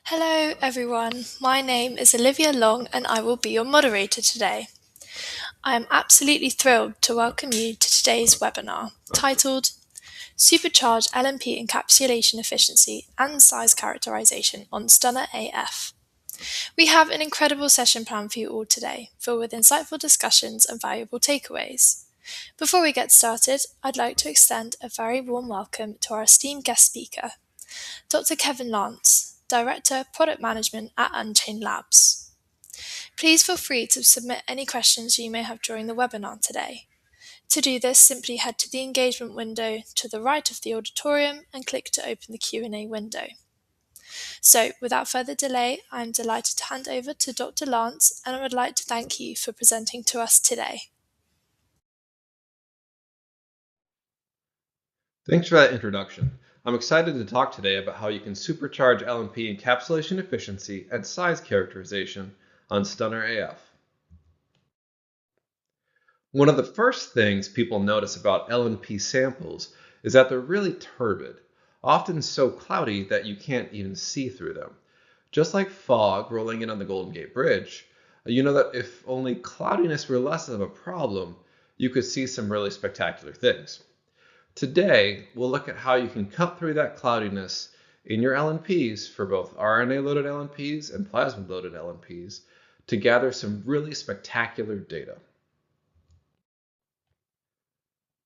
Hello everyone, my name is Olivia Long and I will be your moderator today. I am absolutely thrilled to welcome you to today's webinar titled Supercharge LNP Encapsulation Efficiency and Size Characterization on Stunner AF. We have an incredible session planned for you all today, filled with insightful discussions and valuable takeaways. Before we get started, I'd like to extend a very warm welcome to our esteemed guest speaker, Dr. Kevin Lance, Director, Product Management at Unchained Labs. Please feel free to submit any questions you may have during the webinar today. To do this, simply head to the engagement window to the right of the auditorium and click to open the Q&A window. So, without further delay, I am delighted to hand over to Dr. Lance, and I would like to thank you for presenting to us today. Thanks for that introduction. I'm excited to talk today about how you can supercharge LNP encapsulation efficiency and size characterization on Stunner AF. One of the first things people notice about LNP samples is that they're really turbid, often so cloudy that you can't even see through them. Just like fog rolling in on the Golden Gate Bridge, you know that if only cloudiness were less of a problem, you could see some really spectacular things. Today, we'll look at how you can cut through that cloudiness in your LNPs for both RNA-loaded LNPs and plasmid-loaded LNPs to gather some really spectacular data.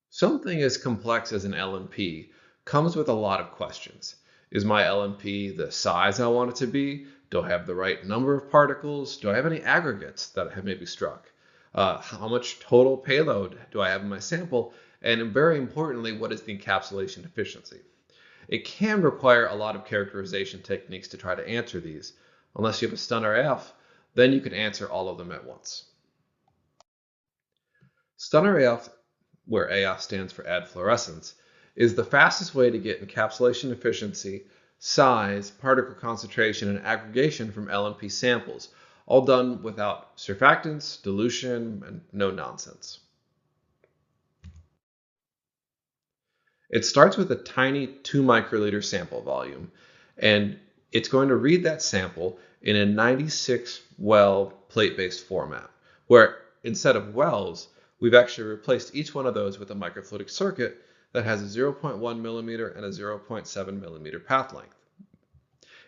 Something as complex as an LNP comes with a lot of questions. Is my LNP the size I want it to be? Do I have the right number of particles? Do I have any aggregates that have maybe struck? How much total payload do I have in my sample? And very importantly, what is the encapsulation efficiency? It can require a lot of characterization techniques to try to answer these. Unless you have a Stunner AF, then you can answer all of them at once. Stunner AF, where AF stands for add fluorescence, is the fastest way to get encapsulation efficiency, size, particle concentration, and aggregation from LNP samples, all done without surfactants, dilution, and no nonsense. It starts with a tiny 2 microliter sample volume, and it's going to read that sample in a 96-well plate-based format, where instead of wells, we've actually replaced each one of those with a microfluidic circuit that has a 0.1 millimeter and a 0.7 millimeter path length.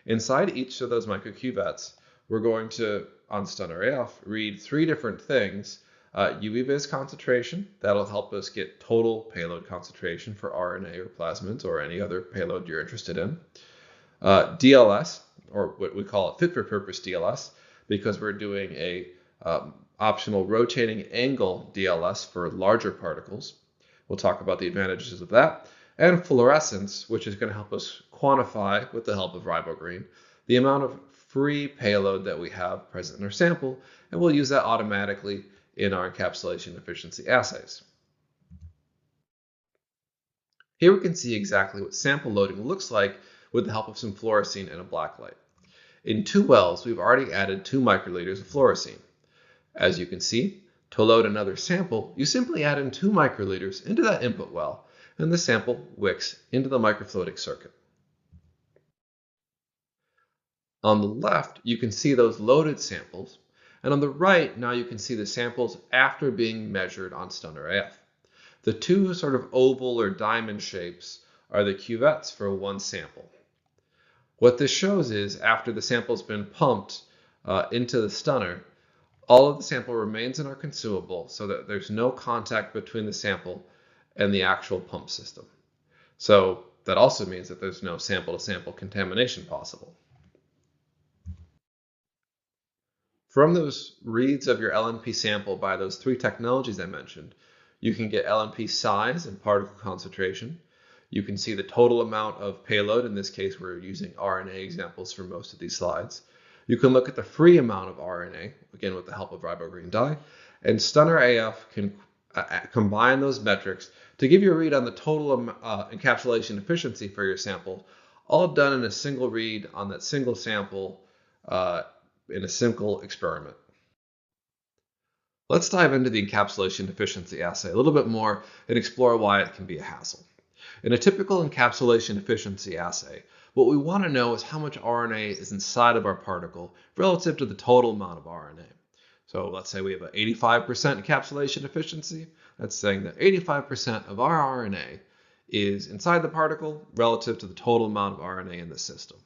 Inside each of those microcuvettes, we're going to, on Stunner AF, read 3 different things. UV-vis concentration, that'll help us get total payload concentration for RNA or plasmids or any other payload you're interested in. DLS, or what we call it fit for purpose DLS, because we're doing a optional rotating angle DLS for larger particles. We'll talk about the advantages of that. And fluorescence, which is going to help us quantify, with the help of RiboGreen, the amount of free payload that we have present in our sample, and we'll use that automatically in our encapsulation efficiency assays. Here we can see exactly what sample loading looks like with the help of some fluorescein and a black light. In 2 wells, we've already added 2 microliters of fluorescein. As you can see, to load another sample, you simply add in 2 microliters into that input well, and the sample wicks into the microfluidic circuit. On the left, you can see those loaded samples, and on the right, now you can see the samples after being measured on Stunner AF. The 2 sort of oval or diamond shapes are the cuvettes for 1 sample. What this shows is after the sample's been pumped into the stunner, all of the sample remains in our consumable so that there's no contact between the sample and the actual pump system. So that also means that there's no sample-to-sample contamination possible. From those reads of your LNP sample by those 3 technologies I mentioned, you can get LNP size and particle concentration. You can see the total amount of payload. In this case, we're using RNA examples for most of these slides. You can look at the free amount of RNA, again with the help of RiboGreen dye, and Stunner AF can combine those metrics to give you a read on the total encapsulation efficiency for your sample, all done in a single read on that single sample in a simple experiment. Let's dive into the encapsulation efficiency assay a little bit more and explore why it can be a hassle. In a typical encapsulation efficiency assay, What we want to know is how much RNA is inside of our particle relative to the total amount of RNA. So let's say we have an 85% encapsulation efficiency. That's saying that 85% of our RNA is inside the particle relative to the total amount of RNA in the system.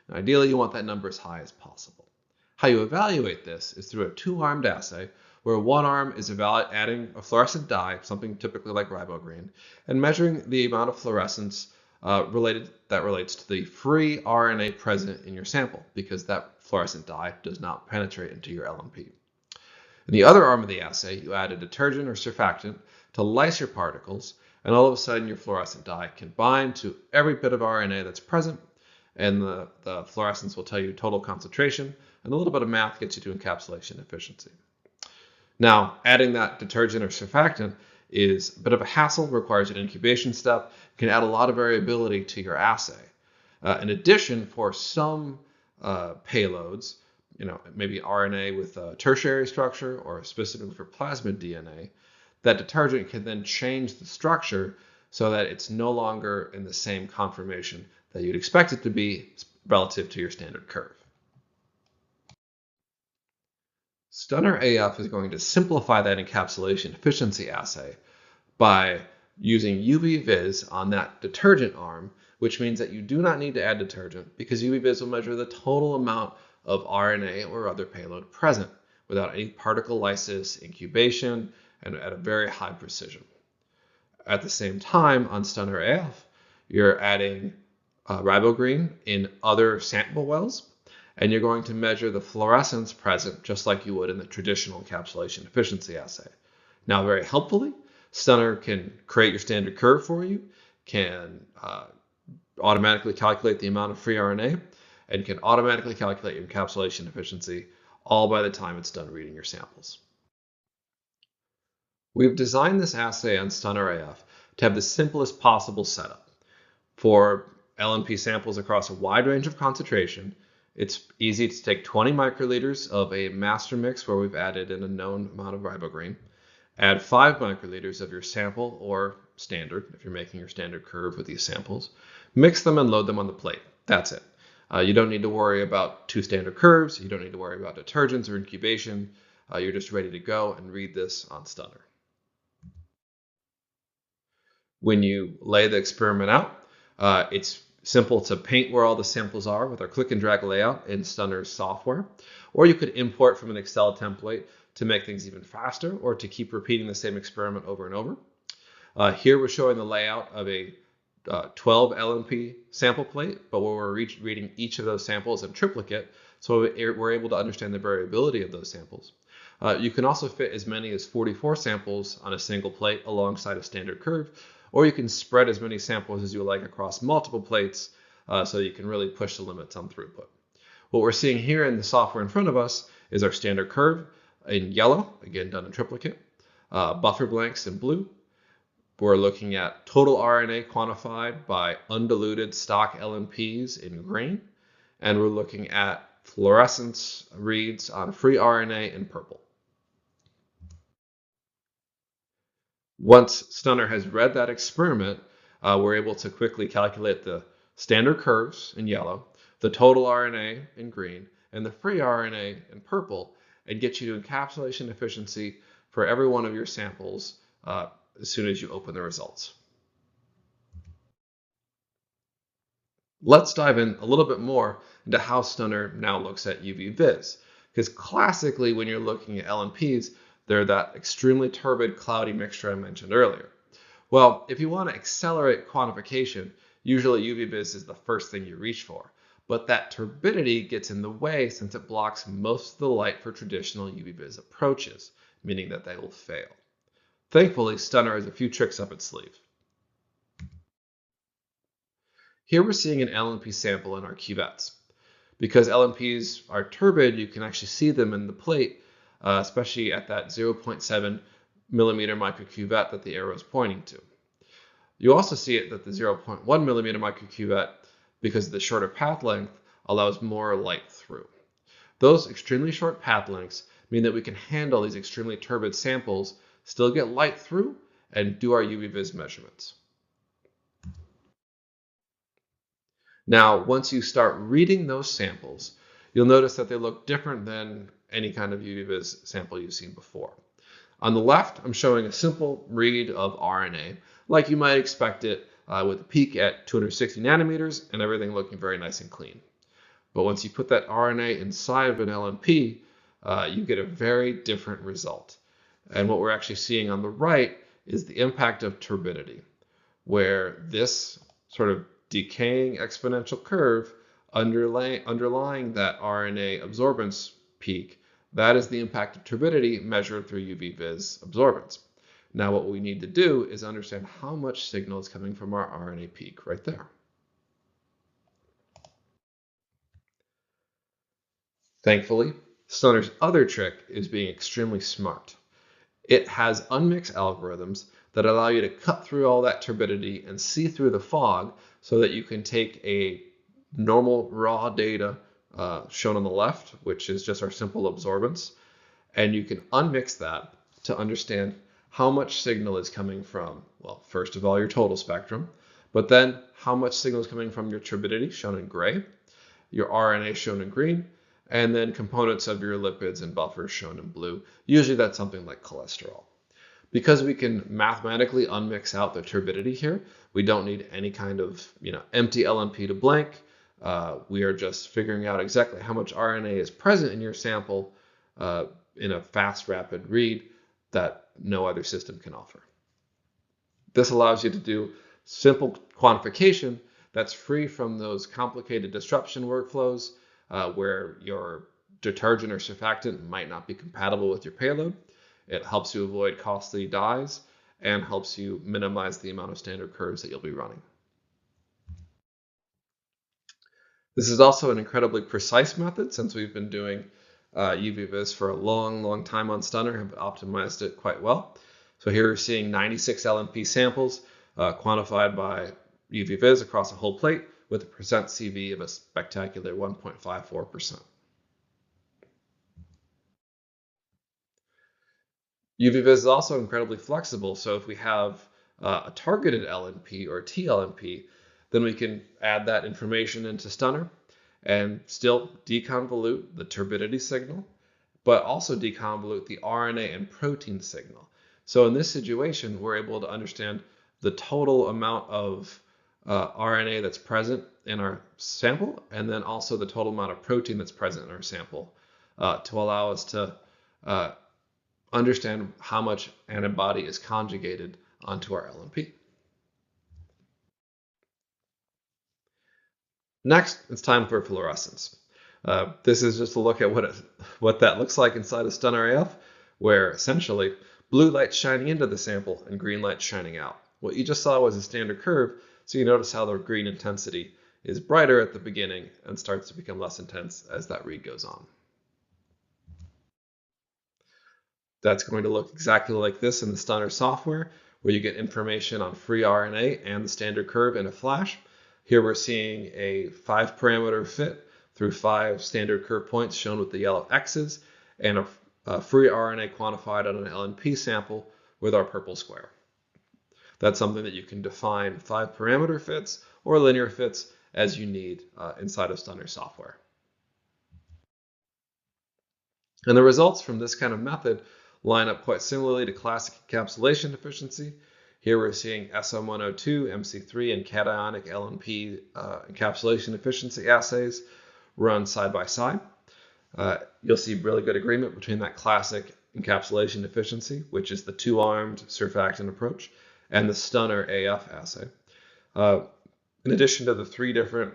And ideally, you want that number as high as possible. How you evaluate this is through a two-armed assay, where one arm is adding a fluorescent dye, something typically like ribogreen, and measuring the amount of fluorescence that relates to the free RNA present in your sample, because that fluorescent dye does not penetrate into your LNP. In the other arm of the assay, you add a detergent or surfactant to lyse your particles, and all of a sudden your fluorescent dye can bind to every bit of RNA that's present, and the fluorescence will tell you total concentration, and a little bit of math gets you to encapsulation efficiency. Now, adding that detergent or surfactant is a bit of a hassle, requires an incubation step, can add a lot of variability to your assay. In addition, for some payloads, maybe RNA with a tertiary structure or specifically for plasmid DNA, that detergent can then change the structure so that it's no longer in the same conformation that you'd expect it to be relative to your standard curve. Stunner AF is going to simplify that encapsulation efficiency assay by using UV-Vis on that detergent arm, which means that you do not need to add detergent because UV-Vis will measure the total amount of RNA or other payload present without any particle lysis, incubation, and at a very high precision. At the same time, on Stunner AF, you're adding ribogreen in other sample wells, and you're going to measure the fluorescence present just like you would in the traditional encapsulation efficiency assay. Now, very helpfully, Stunner can create your standard curve for you, can automatically calculate the amount of free RNA, and can automatically calculate your encapsulation efficiency, all by the time it's done reading your samples. We've designed this assay on Stunner AF to have the simplest possible setup. For LNP samples across a wide range of concentration, it's easy to take 20 microliters of a master mix where we've added in a known amount of ribogreen, add 5 microliters of your sample or standard, if you're making your standard curve with these samples, mix them and load them on the plate. That's it. You don't need to worry about 2 standard curves. You don't need to worry about detergents or incubation. You're just ready to go and read this on Stunner. When you lay the experiment out, it's simple to paint where all the samples are with our click and drag layout in Stunner's software, or you could import from an Excel template to make things even faster or to keep repeating the same experiment over and over. Here we're showing the layout of a 12 LNP sample plate, but where we're reading each of those samples in triplicate, so we're able to understand the variability of those samples. You can also fit as many as 44 samples on a single plate alongside a standard curve, or you can spread as many samples as you like across multiple plates, so you can really push the limits on throughput. What we're seeing here in the software in front of us is our standard curve in yellow, again done in triplicate, buffer blanks in blue. We're looking at total RNA quantified by undiluted stock LNPs in green, and we're looking at fluorescence reads on free RNA in purple. Once Stunner has read that experiment, we're able to quickly calculate the standard curves in yellow, the total RNA in green, and the free RNA in purple, and get you to encapsulation efficiency for every one of your samples as soon as you open the results. Let's dive in a little bit more into how Stunner now looks at UV-Vis, because classically when you're looking at LNPs, they're that extremely turbid, cloudy mixture I mentioned earlier. Well, if you want to accelerate quantification, usually UV-Vis is the first thing you reach for, but that turbidity gets in the way since it blocks most of the light for traditional UV-Vis approaches, meaning that they will fail. Thankfully, Stunner has a few tricks up its sleeve. Here we're seeing an LNP sample in our cuvettes. Because LNPs are turbid, you can actually see them in the plate, especially at that 0.7 millimeter microcuvette that the arrow is pointing to. You also see it that the 0.1 millimeter microcuvette, because of the shorter path length, allows more light through. Those extremely short path lengths mean that we can handle these extremely turbid samples, still get light through, and do our UV-Vis measurements. Now, once you start reading those samples, you'll notice that they look different than any kind of UV-Vis sample you've seen before. On the left, I'm showing a simple read of RNA, like you might expect it with a peak at 260 nanometers and everything looking very nice and clean. But once you put that RNA inside of an LNP, you get a very different result. And what we're actually seeing on the right is the impact of turbidity, where this sort of decaying exponential curve underlying that RNA absorbance peak, that is the impact of turbidity measured through UV-Vis absorbance. Now what we need to do is understand how much signal is coming from our RNA peak right there. Thankfully, Stoner's other trick is being extremely smart. It has unmixed algorithms that allow you to cut through all that turbidity and see through the fog so that you can take a normal raw data shown on the left, which is just our simple absorbance, and you can unmix that to understand how much signal is coming from, well, first of all, your total spectrum, but then how much signal is coming from your turbidity, shown in gray, your RNA, shown in green, and then components of your lipids and buffers, shown in blue. Usually that's something like cholesterol. Because we can mathematically unmix out the turbidity here, we don't need any kind of empty LNP to blank. We are just figuring out exactly how much RNA is present in your sample in a fast, rapid read that no other system can offer. This allows you to do simple quantification that's free from those complicated disruption workflows where your detergent or surfactant might not be compatible with your payload. It helps you avoid costly dyes and helps you minimize the amount of standard curves that you'll be running. This is also an incredibly precise method since we've been doing UV-Vis for a long time on Stunner, have optimized it quite well. So here we're seeing 96 LNP samples quantified by UV-Vis across a whole plate with a percent CV of a spectacular 1.54%. UV-Vis is also incredibly flexible, so if we have a targeted LNP or tLNP, then we can add that information into Stunner and still deconvolute the turbidity signal, but also deconvolute the RNA and protein signal. So in this situation, we're able to understand the total amount of RNA that's present in our sample, and then also the total amount of protein that's present in our sample to allow us to understand how much antibody is conjugated onto our LNP. Next, it's time for fluorescence. This is just a look at what that looks like inside of Stunner AF, where essentially blue light's shining into the sample and green light's shining out. What you just saw was a standard curve, so you notice how the green intensity is brighter at the beginning and starts to become less intense as that read goes on. That's going to look exactly like this in the Stunner software, where you get information on free RNA and the standard curve in a flash. Here we're seeing a 5-parameter fit through 5 standard curve points shown with the yellow X's, and a free RNA quantified on an LNP sample with our purple square. That's something that you can define 5-parameter fits or linear fits as you need inside of Stunner software. And the results from this kind of method line up quite similarly to classic encapsulation efficiency. Here we're seeing SM102, MC3, and cationic LNP encapsulation efficiency assays run side by side. You'll see really good agreement between that classic encapsulation efficiency, which is the 2-armed surfactant approach, and the Stunner AF assay. In addition to the 3 different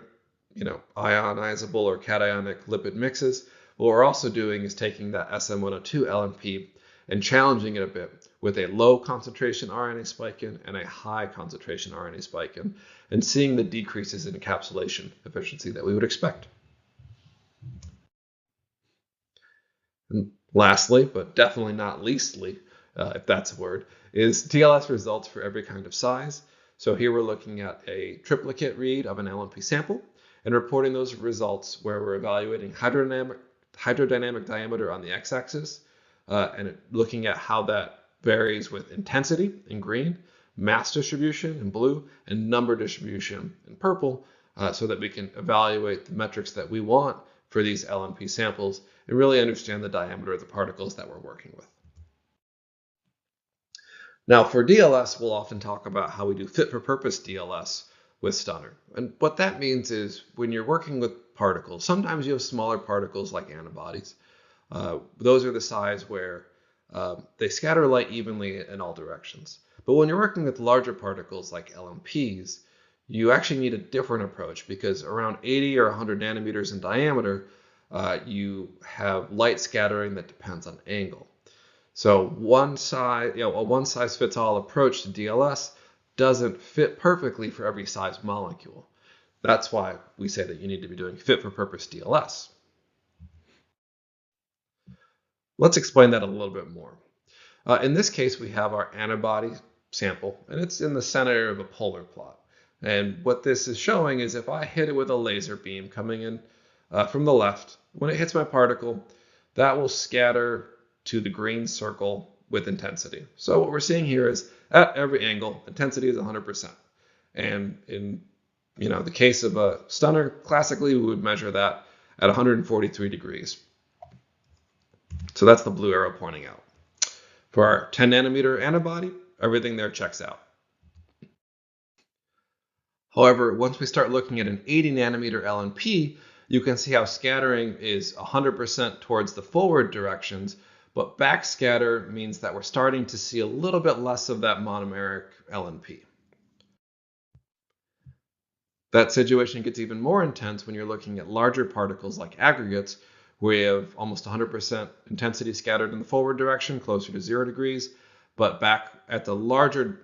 ionizable or cationic lipid mixes, what we're also doing is taking that SM102 LNP and challenging it a bit with a low concentration RNA spike in and a high concentration RNA spike in, and seeing the decreases in encapsulation efficiency that we would expect. And lastly, but definitely not leastly, if that's a word, is TLS results for every kind of size. So here we're looking at a triplicate read of an LNP sample and reporting those results where we're evaluating hydrodynamic diameter on the x-axis, and looking at how that varies with intensity in green, mass distribution in blue, and number distribution in purple, so that we can evaluate the metrics that we want for these LNP samples and really understand the diameter of the particles that we're working with. Now for DLS, we'll often talk about how we do fit-for-purpose DLS with Stunner. And what that means is when you're working with particles, sometimes you have smaller particles like antibodies. Those are the size where they scatter light evenly in all directions. But when you're working with larger particles like LNPs, you actually need a different approach because around 80 or 100 nanometers in diameter, you have light scattering that depends on angle. So a one-size-fits-all approach to DLS doesn't fit perfectly for every size molecule. That's why we say that you need to be doing fit-for-purpose DLS. Let's explain that a little bit more. In this case, we have our antibody sample, and it's in the center of a polar plot. And what this is showing is if I hit it with a laser beam coming in from the left, when it hits my particle, that will scatter to the green circle with intensity. So what we're seeing here is at every angle, intensity is 100%. And in the case of a Stunner, classically we would measure that at 143 degrees. So that's the blue arrow pointing out. For our 10 nanometer antibody, everything there checks out. However, once we start looking at an 80 nanometer LNP, you can see how scattering is 100% towards the forward directions, but backscatter means that we're starting to see a little bit less of that monomeric LNP. That situation gets even more intense when you're looking at larger particles like aggregates, where you have almost 100% intensity scattered in the forward direction, closer to 0 degrees, but back at the larger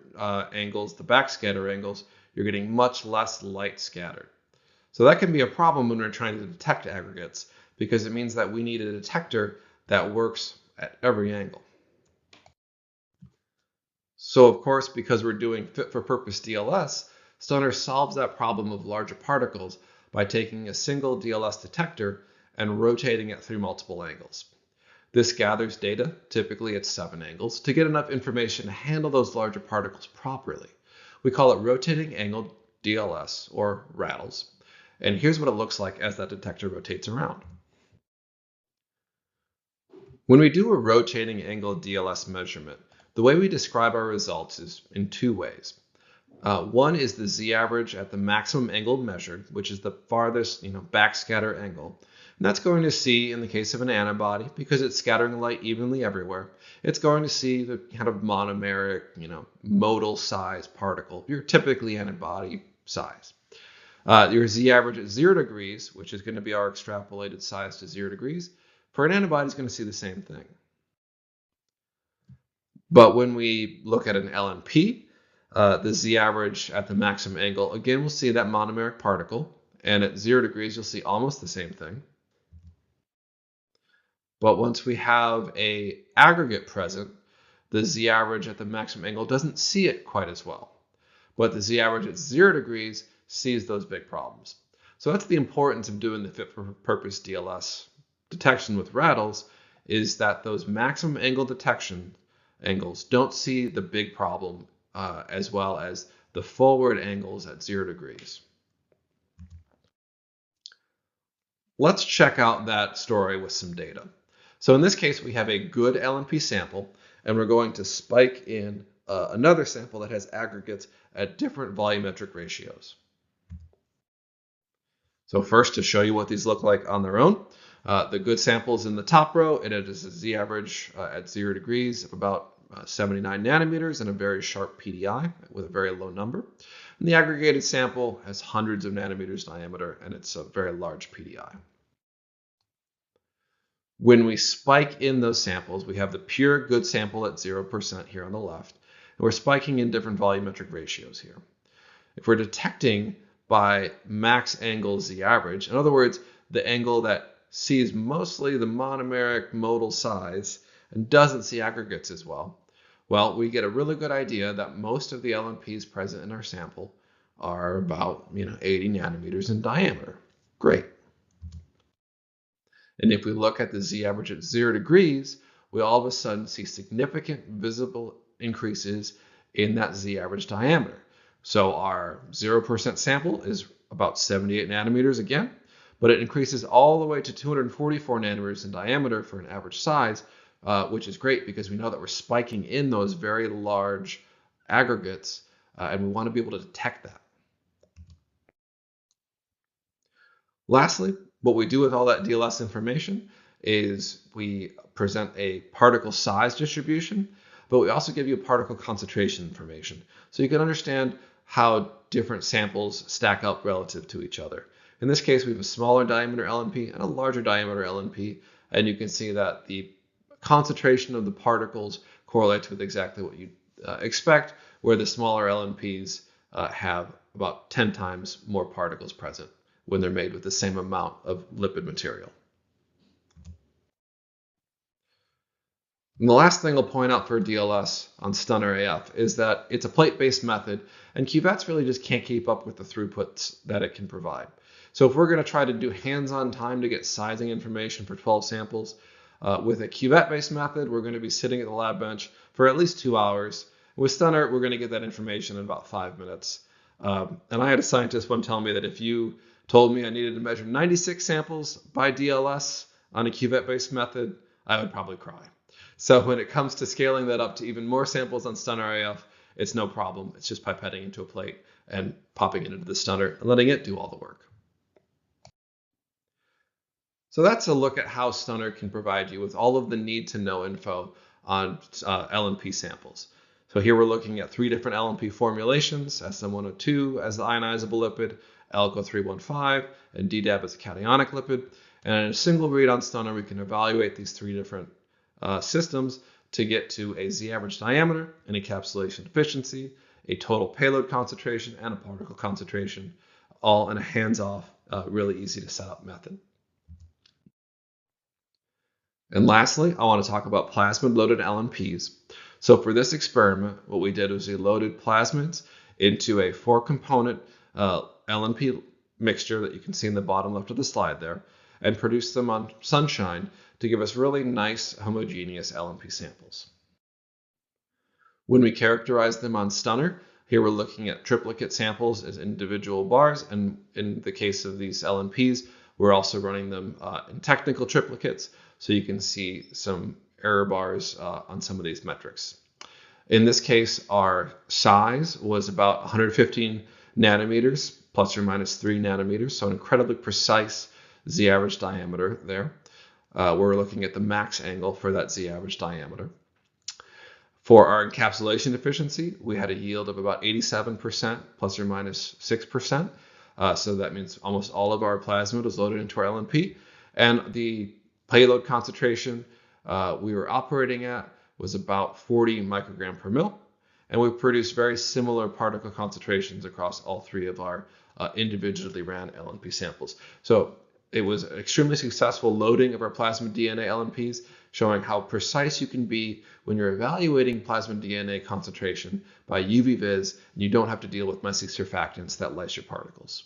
angles, the backscatter angles, you're getting much less light scattered. So that can be a problem when we're trying to detect aggregates, because it means that we need a detector that works at every angle. So of course, because we're doing fit-for-purpose DLS, Stunner solves that problem of larger particles by taking a single DLS detector and rotating it through multiple angles. This gathers data, typically at 7 angles, to get enough information to handle those larger particles properly. We call it rotating angle DLS, or rattles. And here's what it looks like as that detector rotates around. When we do a rotating angle DLS measurement, the way we describe our results is in 2 ways. One is the z-average at the maximum angle measured, which is the farthest backscatter angle. And that's going to see, in the case of an antibody, because it's scattering light evenly everywhere, it's going to see the kind of monomeric, modal size particle, your typically antibody size. Your z-average at 0 degrees, which is going to be our extrapolated size to 0 degrees, for an antibody is going to see the same thing. But when we look at an LNP, the z-average at the maximum angle, again, we'll see that monomeric particle, and at 0 degrees, you'll see almost the same thing. But once we have an aggregate present, the z-average at the maximum angle doesn't see it quite as well. But the z-average at 0 degrees sees those big problems. So that's the importance of doing the fit-for-purpose DLS detection with rattles, is that those maximum angle detection angles don't see the big problem as well as the forward angles at 0 degrees. Let's check out that story with some data. So in this case, we have a good LNP sample, and we're going to spike in another sample that has aggregates at different volumetric ratios. So first, to show you what these look like on their own, the good sample is in the top row, and it is a z-average at 0 degrees of about 79 nanometers and a very sharp PDI with a very low number. And the aggregated sample has hundreds of nanometers diameter, and it's a very large PDI. When we spike in those samples, we have the pure good sample at 0% here on the left, and we're spiking in different volumetric ratios here. If we're detecting by max angle z-average, in other words, the angle that sees mostly the monomeric modal size and doesn't see aggregates as well, we get a really good idea that most of the LNPs present in our sample are about 80 nanometers in diameter. Great. And if we look at the z-average at 0 degrees, we all of a sudden see significant visible increases in that z-average diameter. So our 0% sample is about 78 nanometers again, but it increases all the way to 244 nanometers in diameter for an average size, which is great because we know that we're spiking in those very large aggregates, and we want to be able to detect that. Lastly, what we do with all that DLS information is we present a particle size distribution, but we also give you particle concentration information. So you can understand how different samples stack up relative to each other. In this case, we have a smaller diameter LNP and a larger diameter LNP, and you can see that the concentration of the particles correlates with exactly what you expect, where the smaller LNPs have about 10 times more particles present when they're made with the same amount of lipid material. And the last thing I'll point out for DLS on Stunner AF is that it's a plate-based method, and cuvettes really just can't keep up with the throughputs that it can provide. So if we're going to try to do hands-on time to get sizing information for 12 samples, with a cuvette-based method, we're going to be sitting at the lab bench for at least 2 hours. With Stunner, we're going to get that information in about 5 minutes. And I had a scientist one tell me that if you told me I needed to measure 96 samples by DLS on a cuvette-based method, I would probably cry. So when it comes to scaling that up to even more samples on Stunner AF, it's no problem. It's just pipetting into a plate and popping it into the Stunner and letting it do all the work. So that's a look at how Stunner can provide you with all of the need to know info on LNP samples. So here we're looking at 3 different LNP formulations, SM102 as the ionizable lipid, Alco315, and DDAB as a cationic lipid. And in a single read on Stunner, we can evaluate these 3 different systems to get to a Z-average diameter, an encapsulation efficiency, a total payload concentration, and a particle concentration, all in a hands-off, really easy to set up method. And lastly, I want to talk about plasmid-loaded LNPs. So for this experiment, what we did was we loaded plasmids into a 4-component LNP mixture that you can see in the bottom left of the slide there, and produced them on sunshine to give us really nice homogeneous LNP samples. When we characterize them on Stunner, here we're looking at triplicate samples as individual bars, and in the case of these LNPs, we're also running them in technical triplicates, so you can see some error bars on some of these metrics. In this case, our size was about 115 nanometers, plus or minus 3 nanometers, so an incredibly precise Z-average diameter there. We're looking at the max angle for that Z-average diameter. For our encapsulation efficiency, we had a yield of about 87%, plus or minus 6%. So that means almost all of our plasmid was loaded into our LNP. And the payload concentration we were operating at was about 40 microgram per mil. And we produced very similar particle concentrations across all 3 of our individually ran LNP samples. So it was an extremely successful loading of our plasmid DNA-LNPs, showing how precise you can be when you're evaluating plasmid DNA concentration by UV vis, and you don't have to deal with messy surfactants that lyse your particles.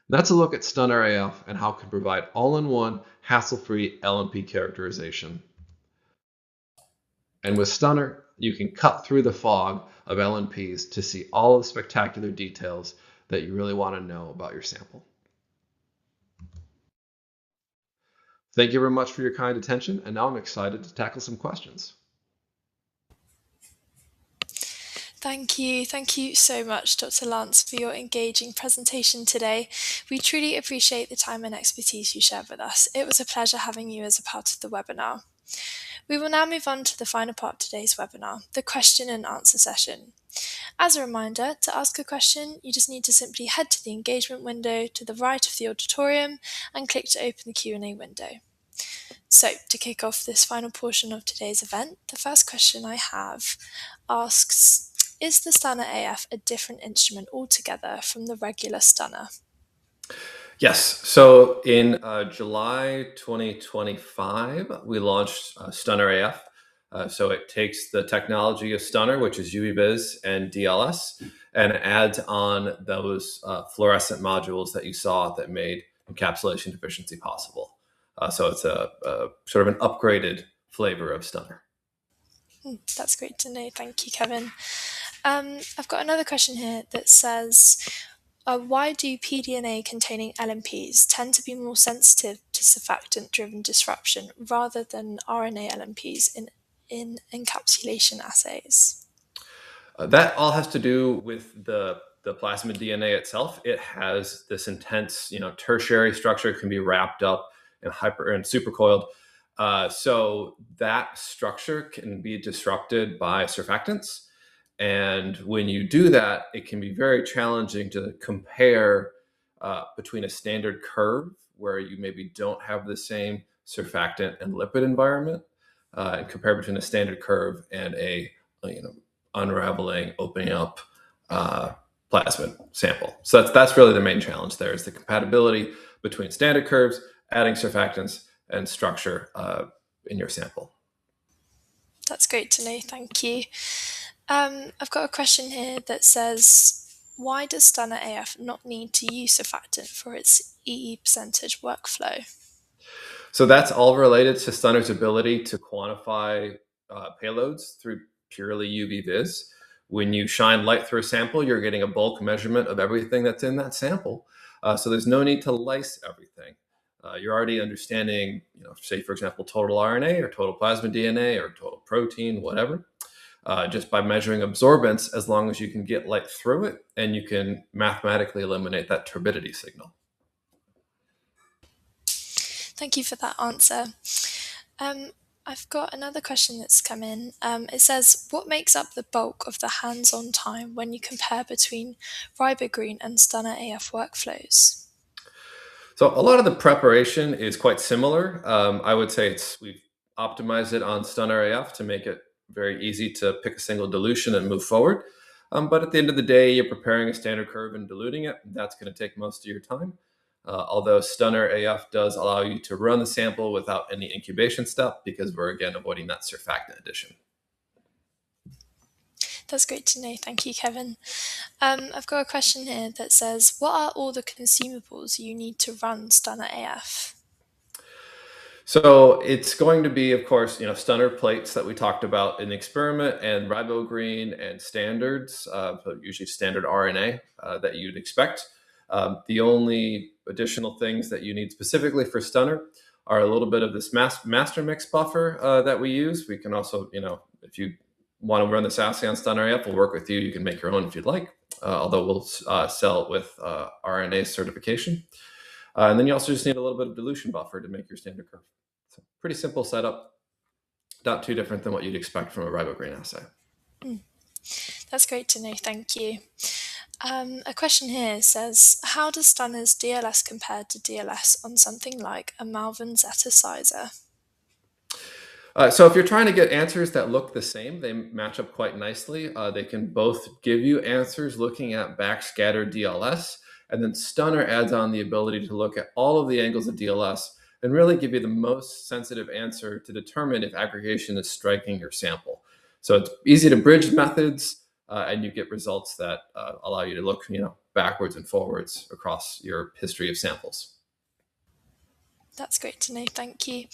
That's a look at Stunner AF and how it can provide all-in-one, hassle-free LNP characterization. And with Stunner, you can cut through the fog of LNPs to see all of the spectacular details that you really want to know about your sample. Thank you very much for your kind attention, and now I'm excited to tackle some questions. Thank you so much, Dr. Lance, for your engaging presentation today. We truly appreciate the time and expertise you shared with us. It was a pleasure having you as a part of the webinar. We will now move on to the final part of today's webinar, the question and answer session. As a reminder, to ask a question, you just need to simply head to the engagement window to the right of the auditorium and click to open the Q&A window. So, to kick off this final portion of today's event, the first question I have asks, is the Stunner AF a different instrument altogether from the regular Stunner? Yes. So in July 2025, we launched Stunner AF. So it takes the technology of Stunner, which is UV-Vis and DLS, and adds on those fluorescent modules that you saw that made encapsulation efficiency possible. So it's a sort of an upgraded flavor of Stunner. That's great to know. Thank you, Kevin. I've got another question here that says, why do pDNA containing LNPs tend to be more sensitive to surfactant-driven disruption rather than RNA LNPs in encapsulation assays? That all has to do with the plasmid DNA itself. It has this intense, tertiary structure. It can be wrapped up and supercoiled. So that structure can be disrupted by surfactants. And when you do that, it can be very challenging to compare between a standard curve where you maybe don't have the same surfactant and lipid environment, and compare between a standard curve and unraveling, opening up plasmid sample. So that's really the main challenge there, is the compatibility between standard curves, adding surfactants, and structure in your sample. That's great to know, thank you. I've got a question here that says, why does Stunner AF not need to use surfactant for its EE percentage workflow? So that's all related to Stunner's ability to quantify payloads through purely UV vis. When you shine light through a sample, you're getting a bulk measurement of everything that's in that sample. So there's no need to lyse everything. You're already understanding, say, for example, total RNA or total plasmid DNA or total protein, whatever, just by measuring absorbance, as long as you can get light through it and you can mathematically eliminate that turbidity signal. Thank you for that answer. I've got another question that's come in. It says, what makes up the bulk of the hands-on time when you compare between RiboGreen and Stunner AF workflows? So a lot of the preparation is quite similar. I would say we've optimized it on Stunner AF to make it very easy to pick a single dilution and move forward. But at the end of the day, you're preparing a standard curve and diluting it. That's going to take most of your time. Although Stunner AF does allow you to run the sample without any incubation step, because we're again avoiding that surfactant addition. That's great to know. Thank you, Kevin. I've got a question here that says, what are all the consumables you need to run Stunner AF? So it's going to be, of course, Stunner plates that we talked about in the experiment, and RiboGreen and standards, so usually standard RNA that you'd expect. The only additional things that you need specifically for Stunner are a little bit of this master mix buffer that we use. We can also, if you want to run this assay on Stunner AF, we'll work with you. You can make your own if you'd like, although we'll sell it with RNA certification. And then you also just need a little bit of dilution buffer to make your standard curve. So pretty simple setup, not too different than what you'd expect from a RiboGreen assay. That's great to know, thank you. A question here says, how does Stunner's DLS compare to DLS on something like a Malvern zetasizer? So if you're trying to get answers that look the same, they match up quite nicely. They can both give you answers looking at backscattered DLS, and then Stunner adds on the ability to look at all of the angles of DLS and really give you the most sensitive answer to determine if aggregation is striking your sample. So it's easy to bridge methods, and you get results that allow you to look, backwards and forwards across your history of samples. That's great to know, thank you.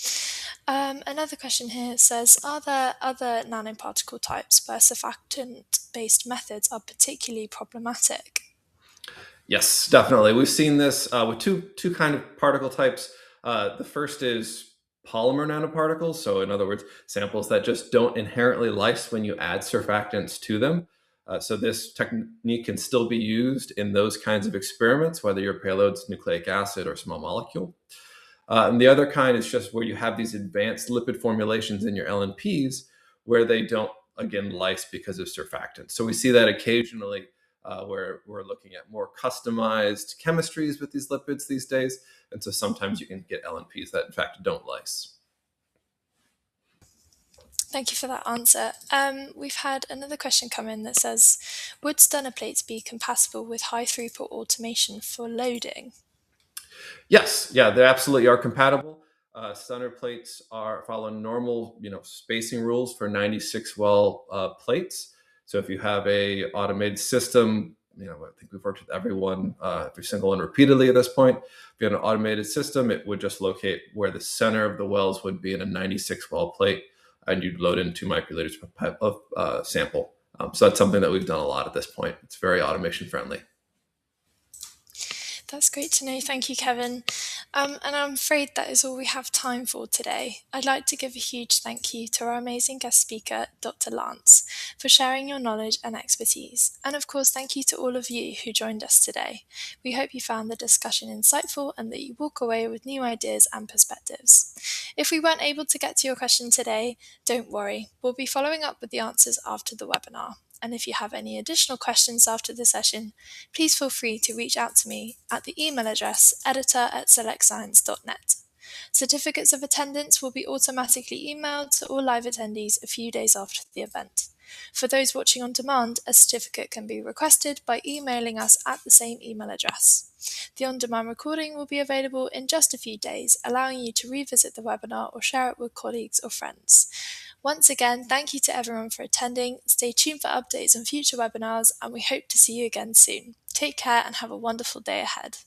Another question here says, are there other nanoparticle types where surfactant-based methods are particularly problematic? Yes, definitely. We've seen this with two kind of particle types. The first is polymer nanoparticles. So in other words, samples that just don't inherently lyse when you add surfactants to them. So this technique can still be used in those kinds of experiments, whether your payload's nucleic acid or small molecule. And the other kind is just where you have these advanced lipid formulations in your LNPs where they don't, again, lyse because of surfactants. So we see that occasionally where we're looking at more customized chemistries with these lipids these days. And so sometimes you can get LNPs that, in fact, don't lyse. Thank you for that answer. We've had another question come in that says, would Stunner plates be compatible with high throughput automation for loading? Yes, yeah, they absolutely are compatible. Stunner plates follow normal, spacing rules for 96 well plates. So if you have a automated system, I think we've worked with every single one repeatedly at this point. If you had an automated system, it would just locate where the center of the wells would be in a 96 well plate, and you'd load in 2 microliters of sample So that's something that we've done a lot at this point. It's very automation friendly. That's great to know. Thank you, Kevin. And I'm afraid that is all we have time for today. I'd like to give a huge thank you to our amazing guest speaker, Dr. Lance, for sharing your knowledge and expertise. And of course, thank you to all of you who joined us today. We hope you found the discussion insightful and that you walk away with new ideas and perspectives. If we weren't able to get to your question today, don't worry. We'll be following up with the answers after the webinar. And if you have any additional questions after the session, please feel free to reach out to me at the email address editor@selectscience.net. Certificates of attendance will be automatically emailed to all live attendees a few days after the event. For those watching on demand, a certificate can be requested by emailing us at the same email address. The on-demand recording will be available in just a few days, allowing you to revisit the webinar or share it with colleagues or friends. Once again, thank you to everyone for attending. Stay tuned for updates on future webinars, and we hope to see you again soon. Take care and have a wonderful day ahead.